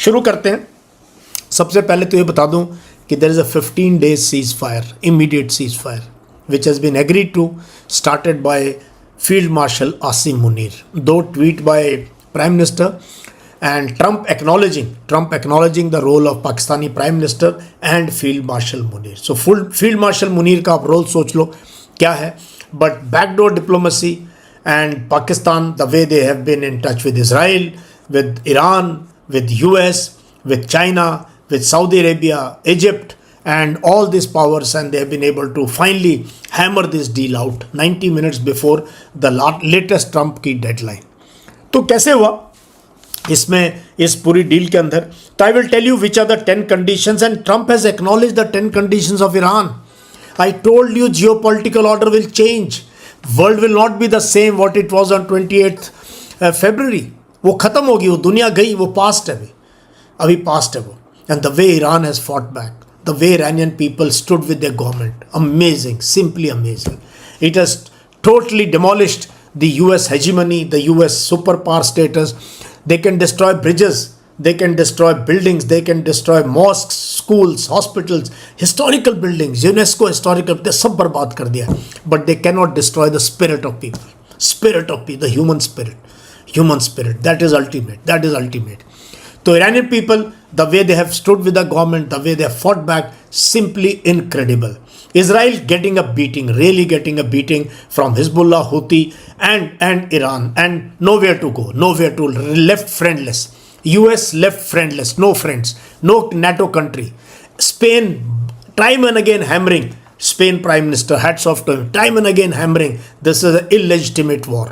शुरू करते हैं। सबसे पहले तो ये बता दूं कि there is a 15 days cease fire, immediate cease fire which has been agreed to, started by field marshal Asim Munir, दो tweet by prime minister and Trump acknowledging the role of Pakistani Prime Minister and Field Marshal Munir. So Field Marshal Munir का आप role सोच लो क्या है, but backdoor diplomacy and Pakistan, the way they have been in touch with Israel, with Iran, with US, with China, with Saudi Arabia, Egypt and all these powers, and they have been able to finally hammer this deal out 90 minutes before the latest Trump की deadline. तो कैसे हुआ इसमें, इस पूरी deal के अंदर? तो I will tell you which are the 10 conditions and Trump has acknowledged the 10 conditions of Iran. I told you geopolitical order will change, world will not be the same what it was on 28 February. वो खत्म होगी, वो दुनिया गई, वो past है, अभी past है वो. And the way Iran has fought back, the way Iranian people stood with their government, amazing, simply amazing. It has totally demolished the US hegemony, the US superpower status. They can destroy bridges, they can destroy buildings, they can destroy mosques, schools, hospitals, historical buildings, UNESCO historical, they सब बर्बाद कर दिया. But they cannot destroy the spirit of people, the human spirit. That is ultimate. So Iranian people, the way they have stood with the government, the way they have fought back, simply incredible. Israel getting a beating, really getting a beating from Hezbollah, Houthi and Iran, and nowhere to go, left friendless. US left friendless, no friends, no NATO country. Spain time and again hammering, Spain Prime Minister, hats off to him, time and again hammering, this is an illegitimate war.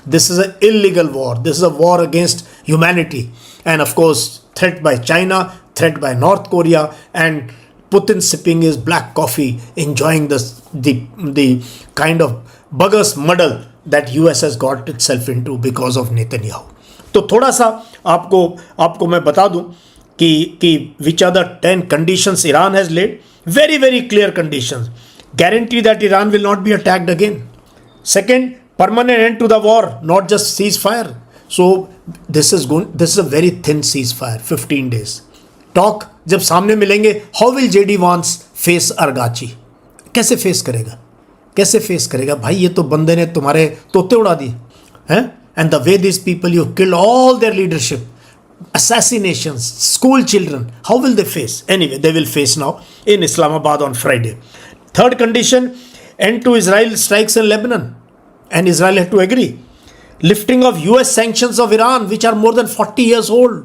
This is an illegal war. This is a war against humanity. And of course, threat by China, threat by North Korea, and Putin sipping his black coffee, enjoying the kind of bogus muddle that US has got itself into because of Netanyahu. तो थोड़ा सा आपको मैं बता दूं कि which are the 10 conditions Iran has laid. Very, very clear conditions. Guarantee that Iran will not be attacked again. Second, permanent end to the war, not just ceasefire. So this is a very thin ceasefire, 15 days. Talk जब सामने मिलेंगे, how will JD Vance face Araghchi? कैसे face करेगा भाई? ये तो बंदे ने तुम्हारे तोते उड़ा दिए हैं. And the way this people, you killed all their leadership, assassinations, school children, how will they face? Anyway, they will face now in Islamabad on Friday. Third condition, end to Israel strikes in Lebanon, and Israel had to agree. Lifting of US sanctions of Iran, which are more than 40 years old.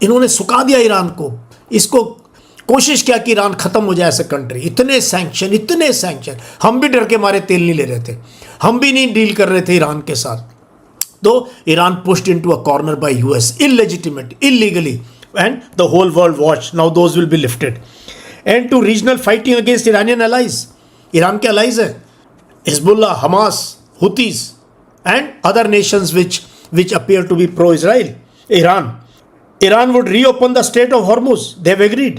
इन्होंने सुखा दिया Iran को. इसको कोशिश किया कि Iran खत्म हो जाए ऐसे कंट्री. इतने सैंक्शन, हम भी डर के मारे तेल नहीं ले रहे थे, हम भी नहीं डील कर रहे थे ईरान के साथ. तो Iran pushed into a corner bye US, illegitimate, illegally, and the whole world watched. Now those will be lifted. And to regional fighting against Iranian allies. Iran के allies है Hezbollah, Hamas, Houthis, and other nations which appear to be pro-Israel. Iran would reopen the Strait of Hormuz. They have agreed.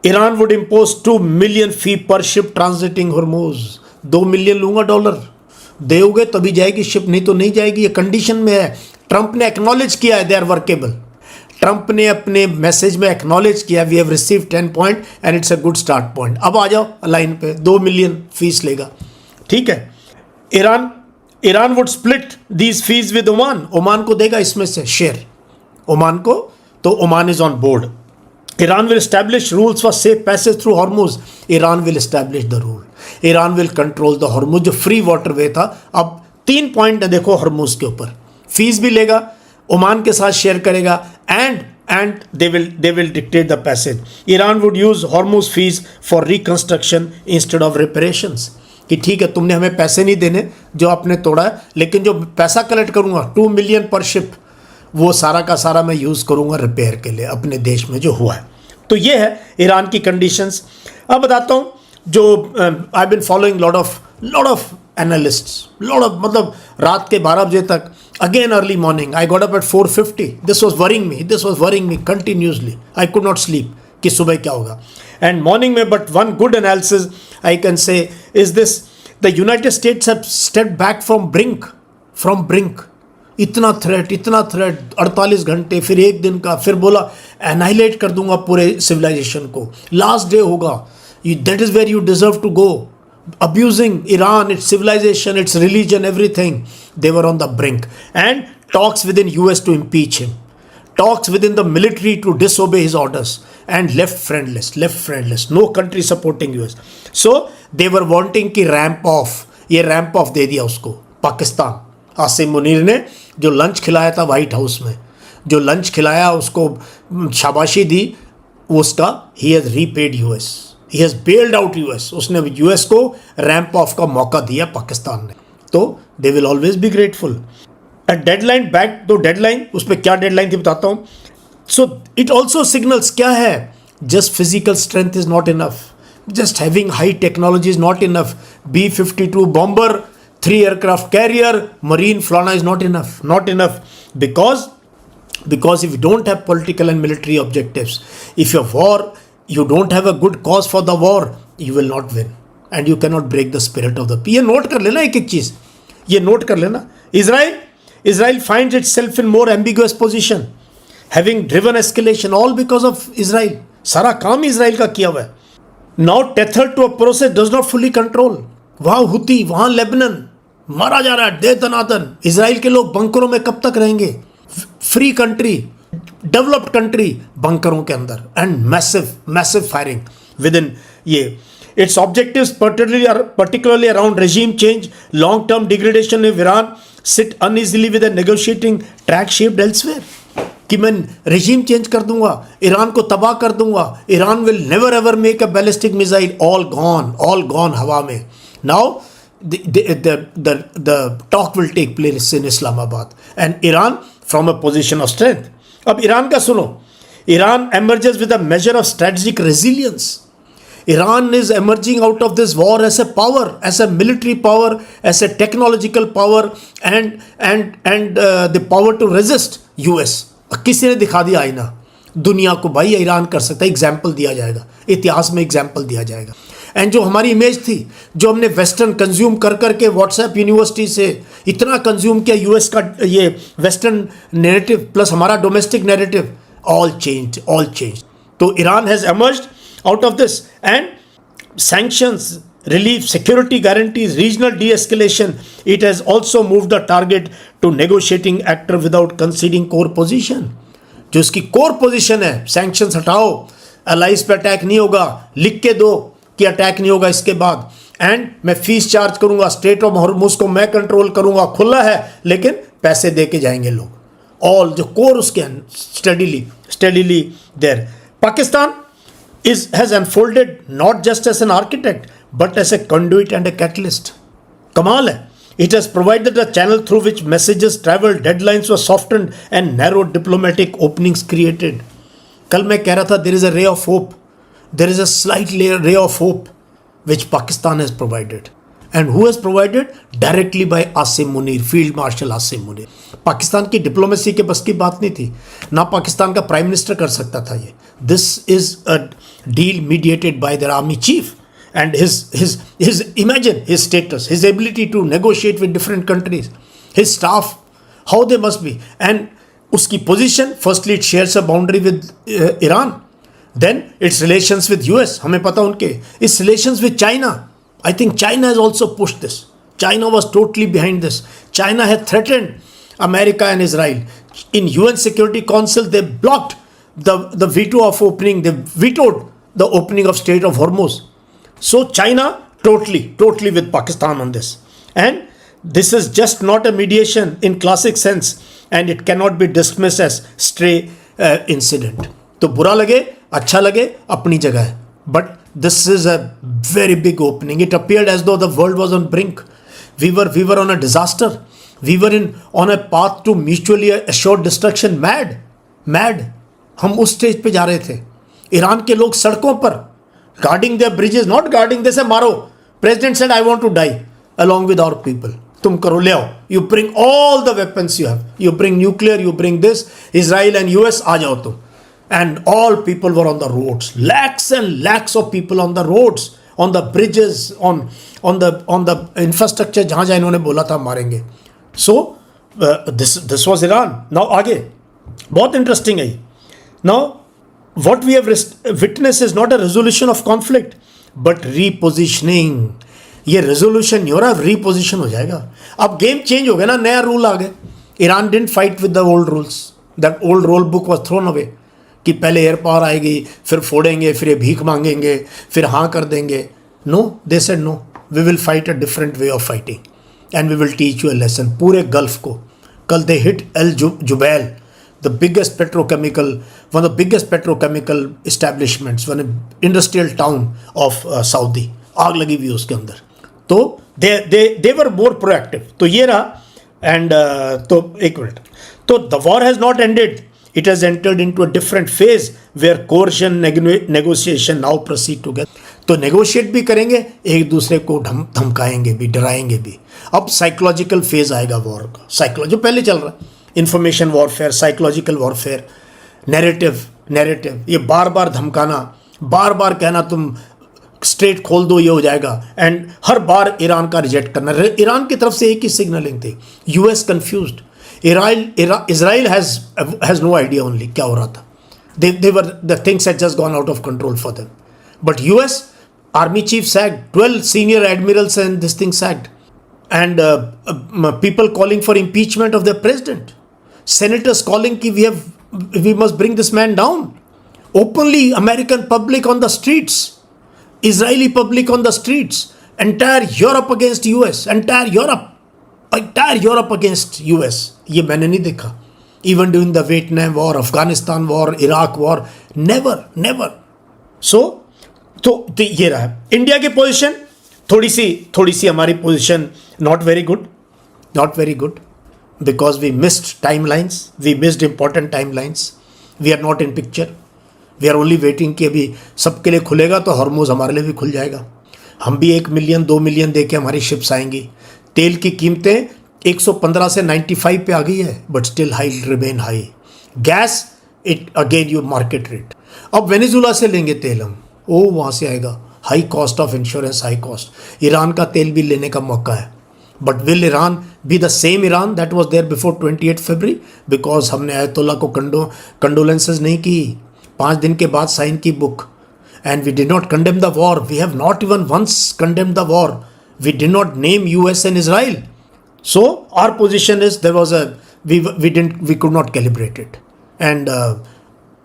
Iran would impose 2 million fee per ship transiting Hormuz. 2 million लूंगा dollar, दोगे तभी जाएगी ship, नहीं तो नहीं जाएगी. ये condition में है. ट्रंप ने एक्नॉलेज किया है, दे आर वर्केबल. ट्रंप ने अपने मैसेज में एक्नॉलेज किया, we have receive 10 point and it's a good start point. अब आ जाओ लाइन पे, 2 मिलियन फीस लेगा, ठीक है. Iran would split these fees with Oman. Oman को देगा इसमें से शेयर, ओमान को. तो Oman is on board. Iran will establish rules for safe passage through Hormuz. Iran will establish the rule. Iran will control the Hormuz, जो free water way था. अब 3 point देखो Hormuz के ऊपर. फीस भी लेगा, ओमान के साथ शेयर करेगा, and they will dictate the passage. Iran would use Hormuz fees for reconstruction instead of reparations. कि ठीक है, तुमने हमें पैसे नहीं देने जो आपने तोड़ा है, लेकिन जो पैसा कलेक्ट करूंगा 2 मिलियन पर शिप, वो सारा का सारा मैं यूज़ करूंगा रिपेयर के लिए अपने देश में जो हुआ है. तो ये है ईरान की कंडीशंस. अब बताता हूँ जो I been following lot of analysts, मतलब रात के 12 बजे तक. Again early morning I got up at 4:50. This was worrying me continuously. I could not sleep कि सुबह क्या होगा. एंड मॉर्निंग में, but one good analysis I can say is this: the United States have stepped back from brink. इतना threat 48 घंटे, फिर एक दिन का, फिर बोला एनाइलेट कर दूंगा पूरे सिविलाइजेशन को, लास्ट डे होगा, that is where you deserve to go. Abusing Iran, its civilization, its religion, everything, they were on the brink. And talks within US to impeach him, talks within the military to disobey his orders, and left friendless, no country supporting US. So they were wanting कि ramp off, ये ramp off दे दिया उसको पाकिस्तान. आसिम मुनीर ने जो lunch खिलाया था white house में, जो लंच खिलाया उसको शाबाशी दी, उसका he has repaid US. He has bailed out US. उसने US को रैंप ऑफ का मौका दिया पाकिस्तान ने. तो they will always be grateful. Deadline back तो डेडलाइन, उस पर क्या डेडलाइन थी बताता हूँ. सो इट ऑल्सो सिग्नल्स क्या है, just physical strength is not enough, just having high technology is not enough. B-52 bomber, 3 aircraft carrier, marine फलाना is not enough because if you don't have political and military objectives, if your war, you don't have a good cause for the war, you will not win and you cannot break the spirit of the people. ये note कर लेना, एक चीज ये note कर लेना. Israel finds itself in more ambiguous position, having driven escalation, all because of Israel. सारा काम इजराइल का किया हुआ है. Now tethered to a process does not fully control. वहाँ हुती, वहाँ लेबनान मारा जा रहा है दे दनादन. इजराइल के लोग बंकरों में कब तक रहेंगे? फ्री कंट्री, डेवलप्ड कंट्री, बंकरों के अंदर, and massive firing within ये. Its objectives particularly around regime change, long term degradation of Iran sit uneasily with a negotiating track shaped elsewhere. कि मैं regime change कर दूंगा, ईरान को तबाह कर दूंगा, Iran will never ever make a ballistic missile, all gone हवा में. Now the talk will take place in Islamabad and Iran from a position of strength. अब ईरान का सुनो. Iran emerges with a measure of strategic resilience. Iran is emerging out of this war as a power, as a military power, as a technological power, and the power to resist US. किसी ने दिखा दिया आईना दुनिया को, भाई Iran कर सकता है, एग्जाम्पल दिया जाएगा, इतिहास में एग्जाम्पल दिया जाएगा. एंड जो हमारी इमेज थी, जो हमने वेस्टर्न कंज्यूम कर करके व्हाट्सएप यूनिवर्सिटी से इतना कंज्यूम किया, यूएस का ये वेस्टर्न नैरेटिव प्लस हमारा डोमेस्टिक नैरेटिव, ऑल चेंज. तो Iran has emerged out of this, and sanctions, relief, security guarantees, regional de-escalation, it has also moved the target to negotiating actor without conceding core position. जो इसकी core position है, sanctions हटाओ, allies पे attack नहीं होगा, लिख के दो कि अटैक नहीं होगा इसके बाद, एंड मैं फीस चार्ज करूंगा, स्टेट ऑफ हॉर्मुज को मैं कंट्रोल करूंगा, खुला है लेकिन पैसे दे के जाएंगे लोग. ऑल जो कोर उसके steadily there. Pakistan has unfolded not just as an architect but as a conduit and a catalyst. कमाल है. It has provided a channel through which messages traveled, deadlines were softened, and narrow diplomatic openings created. कल मैं कह रहा था there is a ray of hope. There is a slight ray of hope which Pakistan has provided. And who has provided? Directly by Asim Munir, Field Marshal Asim Munir. Pakistan की diplomacy के बस की बात नहीं थी, ना पाकिस्तान का प्राइम मिनिस्टर कर सकता था ये. This is a deal mediated by their army chief and his imagine his status, his ability to negotiate with different countries, his staff, how they must be, and उसकी position. Firstly, it shares a boundary with Iran. Then its relations with US, हमें पता उनके. Its relations with China. I think China has also pushed this. China was totally behind this. China had threatened America and Israel. In UN Security Council, they blocked the veto of opening, they vetoed the opening of Strait of Hormuz. So China totally with Pakistan on this. And this is just not a mediation in classic sense, and it cannot be dismissed as stray incident. तो बुरा लगे अच्छा लगे अपनी जगह है, but this is a very big opening. It appeared as though the world was on brink. We were on a disaster. We were on a path to mutually assured destruction. Mad. हम उस stage पे जा रहे थे. Iran के लोग सड़कों पर guarding their bridges, not guarding, they say मारो. President said, I want to die along with our people. तुम करो, ले आओ. You bring all the weapons you have. You bring nuclear, you bring this. Israel and US, आ जाओ तुम. And all people were on the roads. Lakhs and lakhs of people on the roads, on the bridges, on the infrastructure जहाँ जहाँ इन्होंने बोला था मारेंगे. So this was Iran. Now आगे बहुत इंटरेस्टिंग है. Now what we have witnessed is not a resolution of conflict but repositioning. ये रेजोल्यूशन नहीं हो रहा, रीपोजिशन हो जाएगा. अब गेम चेंज हो गया ना, नया रूल आ गए. Iran didn't fight with the old rules. That old rule book was thrown away कि पहले एयर पावर आएगी, फिर फोड़ेंगे, फिर ये भीख मांगेंगे, फिर हाँ कर देंगे. No, they said no, we will fight a different way of fighting and we will teach you a lesson. पूरे गल्फ को कल they hit Al Jubail, the biggest petrochemical, one of the biggest petrochemical establishments, one industrial town of Saudi. आग लगी हुई उसके अंदर. तो they were more proactive. तो ये रहा. And तो एक मिनट, तो the war has not ended. It has entered into a different phase where coercion negotiation now proceed together. तो negotiate भी करेंगे, एक दूसरे को धमकाएंगे भी, डराएंगे भी. अब साइकोलॉजिकल फेज आएगा वॉर का. साइकोलॉजी पहले चल रहा है, information warfare, psychological warfare, narrative, ये बार बार धमकाना, बार बार कहना तुम स्ट्रेट खोल दो, ये हो जाएगा. एंड हर बार ईरान का रिजेक्ट करना. ईरान की तरफ से एक ही सिग्नलिंग थी. US confused, Israel has no idea only क्या हो रहा था. they were the things had just gone out of control for them. But US army chief sacked, 12 senior admirals and this thing sacked, and people calling for impeachment of the president. Senators calling ki we must bring this man down. Openly, American public on the streets, Israeli public on the streets, entire Europe against US, entire Europe against US. ये मैंने नहीं देखा. Even during the Vietnam War, Afghanistan War, Iraq War, never. So, तो ये रहा. India की position थोड़ी सी हमारी position not very good. Because we missed timelines, we missed important timelines. We are not in picture. We are only waiting कि अभी सबके लिए खुलेगा तो हॉर्मुज हमारे लिए भी खुल जाएगा. हम भी 1 मिलियन 2 मिलियन दे के हमारी शिप्स आएंगी. तेल की कीमतें 115 से 95 पे आ गई है, but still high remain high. Gas it again you market rate. अब वेनेजुला से लेंगे तेल हम, वहाँ से आएगा. High cost of insurance, high cost. Iran का तेल भी लेने का मौका है. But will Iran be the same Iran that was there before 28 February? Because हमने आयतुल्ला को कंडोलेंसेज नहीं की. 5 दिन के बाद साइन की book. And we did not condemn the war. We have not even once condemn the war. We did not name US and Israel. So our position is there was we could not calibrate it, and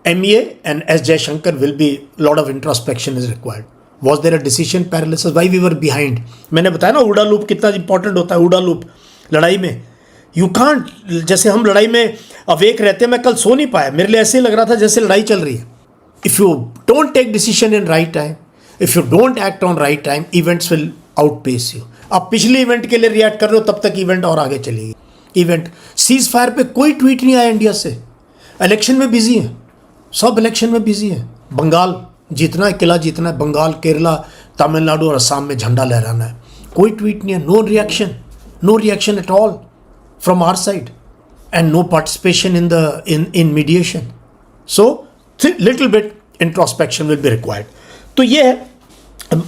MEA and S. Jaishankar will be lot of introspection is required. Was there a decision paralysis? Why we were behind? मैंने बताया ना उड़ा loop कितना important होता है. उड़ा loop लड़ाई में you can't, जैसे हम लड़ाई में अवेक रहते हैं. मैं कल सो नहीं पाया, मेरे लिए ऐसे ही लग रहा था जैसे लड़ाई चल रही है. If you don't take decision in right time, if you don't act on right time, events will outpace you. आप पिछले इवेंट के लिए रिएक्ट कर रहे हो, तब तक इवेंट और आगे चलेगी. इवेंट सीज फायर पे कोई ट्वीट नहीं आया इंडिया से. इलेक्शन में बिजी है, सब इलेक्शन में बिजी है. बंगाल जीतना है, किला जीतना है. बंगाल, केरला, तमिलनाडु और असम में झंडा लहराना है. कोई ट्वीट नहीं है. No reaction at all from our side, and no participation in mediation. So little bit introspection will be required. तो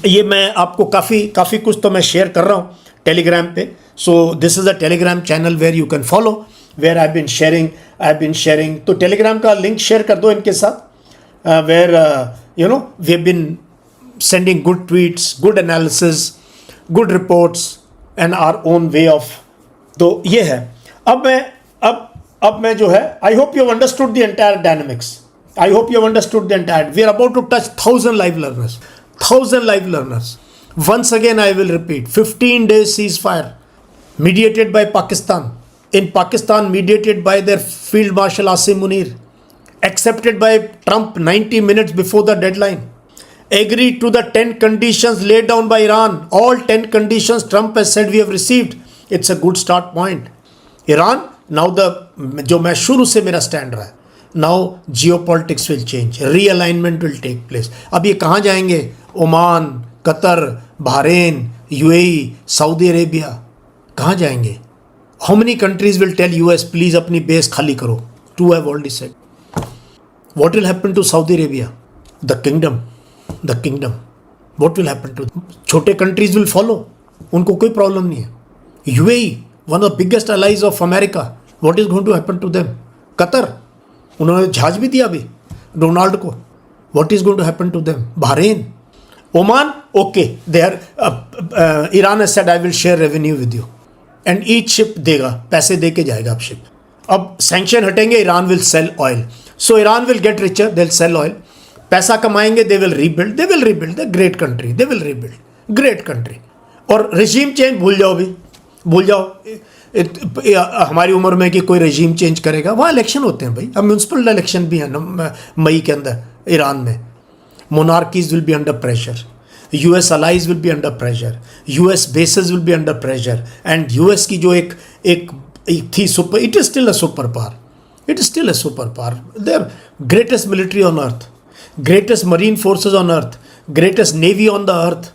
ये मैं आपको काफ़ी कुछ तो मैं शेयर कर रहा हूँ टेलीग्राम पे. So this is a Telegram channel where you can follow, where I been sharing. तो टेलीग्राम का लिंक शेयर कर दो इनके साथ, where we have been sending good tweets, good analysis, good reports and our own way of. तो ये है. अब मैं जो है, I hope you have understood the entire dynamics. I hope you have understood the entire. We are about to touch 1000 live learners. 1000 live learners. Once again, I will repeat, 15 days ceasefire mediated by Pakistan. In Pakistan, mediated by their Field Marshal Asim Munir. Accepted by Trump 90 minutes before the deadline. Agreed to the 10 conditions laid down by Iran. All 10 conditions Trump has said we have received. It's a good start point. Iran, now जो मैं शुरू से मेरा stand रहा है, now geopolitics will change. Realignment will take place. अब ये कहाँ जाएंगे? Oman, Qatar, Bahrain, UAE, Saudi Arabia, कहाँ जाएंगे? How many countries will tell US please अपनी बेस खाली करो? 2 have already said. What will happen to Saudi Arabia? The kingdom. What will happen to छोटे कंट्रीज विल फॉलो, उनको कोई problem नहीं है. UAE one of the biggest allies of America, what is going to happen to them? Qatar, उन्होंने जहाज भी दिया अभी डोनाल्ड को, what is going to happen to them? Bahrain, Oman, okay they are, Iran has said I will share revenue with you and each ship देगा, पैसे दे के जाएगा अब शिप। अब सैंक्शन हटेंगे, Iran will sell oil, so Iran will get richer, they will sell oil, पैसा कमाएंगे, they will rebuild the great country, they will rebuild great country. और रेजीम चेंज भूल जाओ भी, भूल जाओ हमारी उम्र में कि कोई रेजीम चेंज करेगा। वहाँ इलेक्शन होते हैं भाई, अब म्यूनसिपल इलेक्शन भी है मई के अंदर ईरान में। Monarchies will be under pressure, US allies will be under pressure, US bases will be under pressure, and US की जो एक थी super, it is still a superpower, it is still a superpower, they are greatest military on earth, greatest marine forces on earth, greatest navy on the earth,